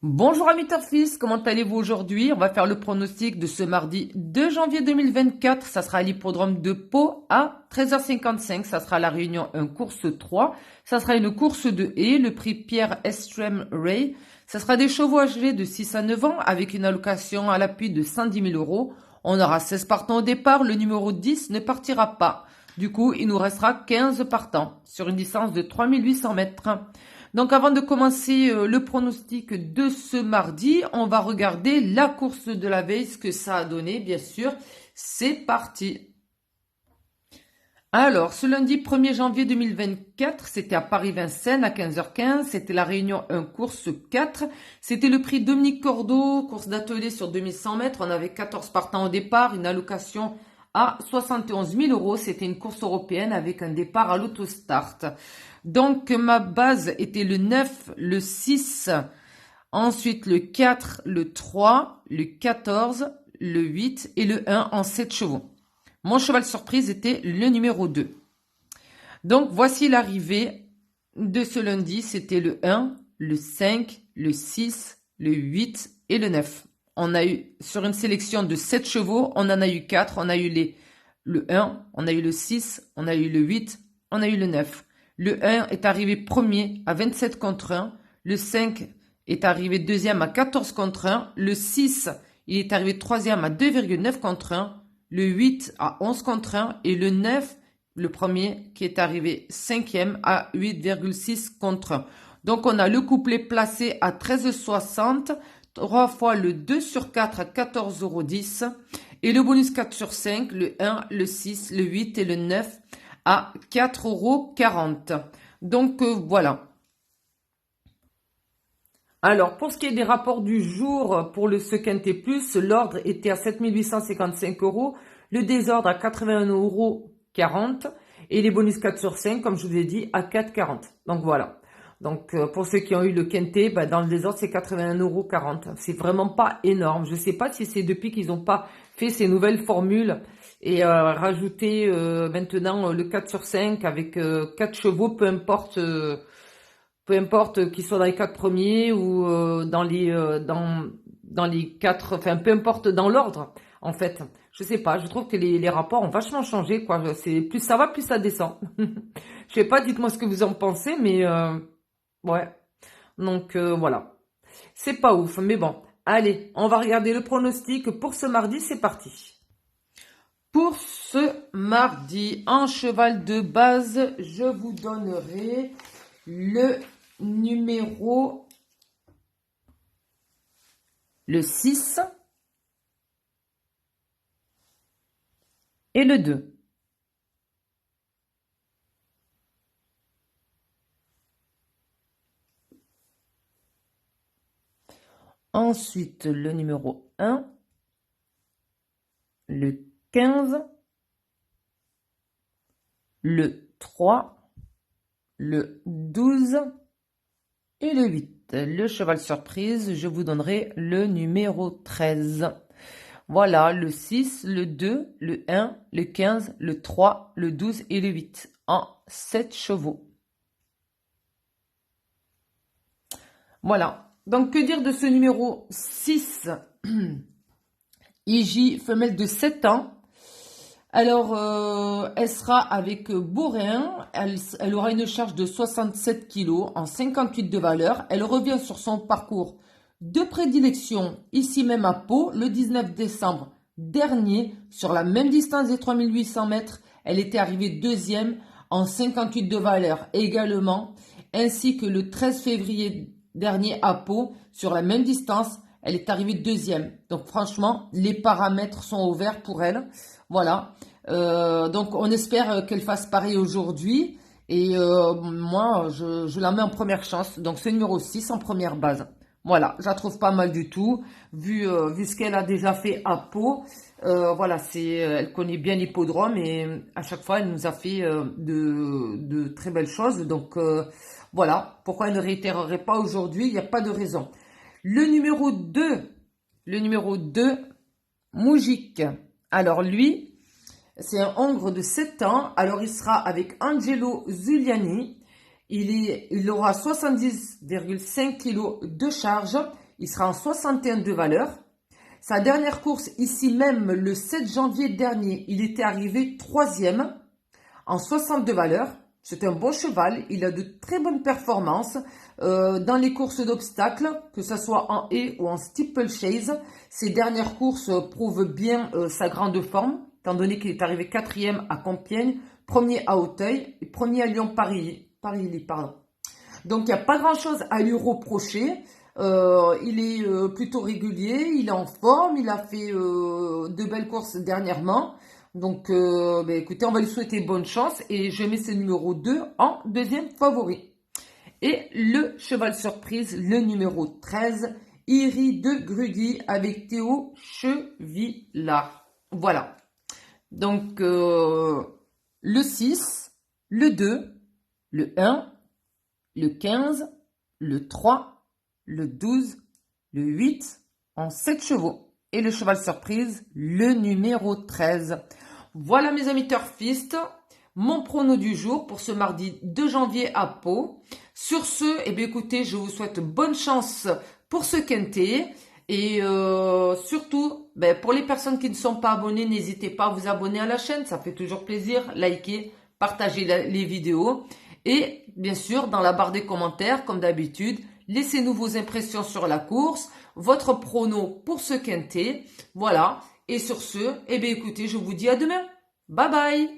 Bonjour amis Turfis, comment allez-vous aujourd'hui? On va faire le pronostic de ce mardi 2 janvier 2024. Ça sera à l'hippodrome de Pau à 13h55. Ça sera la réunion 1 course 3. Ça sera une course de haies, le prix Pierre Estrem Ray. Ça sera des chevaux âgés de 6 à 9 ans avec une allocation à l'appui de 110 000 euros. On aura 16 partants au départ. Le numéro 10 ne partira pas. Du coup, il nous restera 15 partants sur une distance de 3800 mètres. Donc avant de commencer le pronostic de ce mardi, on va regarder la course de la veille, ce que ça a donné, bien sûr. C'est parti. Alors, ce lundi 1er janvier 2024, c'était à Paris-Vincennes à 15h15. C'était la réunion 1 course 4. C'était le prix Dominique Cordeau, course d'atelier sur 2100 mètres. On avait 14 partants au départ, une allocation à 71 000 euros. C'était une course européenne avec un départ à l'autostart. Donc, ma base était le 9, le 6, ensuite le 4, le 3, le 14, le 8 et le 1 en 7 chevaux. Mon cheval surprise était le numéro 2. Donc, voici l'arrivée de ce lundi. C'était le 1, le 5, le 6, le 8 et le 9. On a eu, sur une sélection de 7 chevaux, on en a eu 4. On a eu le 1, on a eu le 6, on a eu le 8, on a eu le 9. Le 1 est arrivé premier à 27 contre 1. Le 5 est arrivé deuxième à 14 contre 1. Le 6, il est arrivé troisième à 2,9 contre 1. Le 8 à 11 contre 1. Et le 9, le premier, qui est arrivé cinquième à 8,6 contre 1. Donc, on a le couplet placé à 13,60. 3 fois le 2 sur 4 à 14,10 €. Et le bonus 4 sur 5, le 1, le 6, le 8 et le 9 à 4,40 €. Donc, voilà. Alors, pour ce qui est des rapports du jour, pour le Quintet Plus, l'ordre était à 7 855 €, le désordre à 81,40 € et les bonus 4 sur 5, comme je vous ai dit, à 4,40 €. Donc, voilà. Donc, pour ceux qui ont eu le Quintet, dans le désordre, c'est 81,40 €. C'est vraiment pas énorme. Je sais pas si c'est depuis qu'ils n'ont pas fait ces nouvelles formules et rajouter maintenant le 4 sur 5 avec 4 chevaux, peu importe qu'ils soient dans les 4 premiers ou dans les 4, enfin peu importe dans l'ordre, en fait. Je sais pas, je trouve que les rapports ont vachement changé, quoi. C'est plus ça va, plus ça descend. Je sais pas, dites-moi ce que vous en pensez, mais ouais. Donc voilà. C'est pas ouf, mais bon. Allez, on va regarder le pronostic pour ce mardi, c'est parti. Pour ce mardi, en cheval de base, je vous donnerai le numéro le 6 et le 2. Ensuite, le numéro 1, le 15, le 3, le 12 et le 8. Le cheval surprise, je vous donnerai le numéro 13. Voilà, le 6, le 2, le 1, le 15, le 3, le 12 et le 8 en 7 chevaux. Voilà. Donc, que dire de ce numéro 6? IJ, femelle de 7 ans. Alors, elle sera avec Boréen. Elle aura une charge de 67 kg en 58 de valeur. Elle revient sur son parcours de prédilection, ici même à Pau, le 19 décembre dernier, sur la même distance des 3800 mètres. Elle était arrivée deuxième en 58 de valeur également, ainsi que le 13 février dernier à Pau, sur la même distance. Elle est arrivée deuxième. Donc franchement, les paramètres sont ouverts pour elle. Voilà. Donc on espère qu'elle fasse pareil aujourd'hui. Et moi, je la mets en première chance. Donc c'est numéro 6 en première base. Voilà, je la trouve pas mal du tout. Vu ce qu'elle a déjà fait à Pau. Voilà, elle connaît bien l'hippodrome et à chaque fois, elle nous a fait de très belles choses. Donc voilà, pourquoi elle ne réitérerait pas aujourd'hui? Il n'y a pas de raison. Le numéro 2, Moujik. Alors lui, c'est un Hongre de 7 ans. Alors il sera avec Angelo Zuliani. Il aura 70,5 kg de charge. Il sera en 61 de valeur. Sa dernière course, ici même, le 7 janvier dernier, il était arrivé 3e en 62 valeurs. C'est un bon cheval. Il a de très bonnes performances dans les courses d'obstacles, que ce soit en haie ou en steeplechase. Ses dernières courses prouvent bien sa grande forme, étant donné qu'il est arrivé 4e à Compiègne, 1er à Auteuil et 1er à Lyon-Paris. Pardon. Donc, il n'y a pas grand-chose à lui reprocher. Il est plutôt régulier, il est en forme, il a fait de belles courses dernièrement. Donc, écoutez, on va lui souhaiter bonne chance et je mets ce numéro 2 en deuxième favori. Et le cheval surprise, le numéro 13, Iri de Grugy avec Théo Chevillard. Voilà. Donc, le 6, le 2, le 1, le 15, le 3, le 12, le 8 en 7 chevaux. Et le cheval surprise, le numéro 13. Voilà mes amis turfistes, mon prono du jour pour ce mardi 2 janvier à Pau. Sur ce, écoutez, je vous souhaite bonne chance pour ce quintet. Et surtout, pour les personnes qui ne sont pas abonnées, n'hésitez pas à vous abonner à la chaîne. Ça fait toujours plaisir. Likez, partagez les vidéos. Et bien sûr, dans la barre des commentaires, comme d'habitude, laissez-nous vos impressions sur la course, votre prono pour ce quintet. Voilà. Et sur ce, écoutez, je vous dis à demain. Bye bye!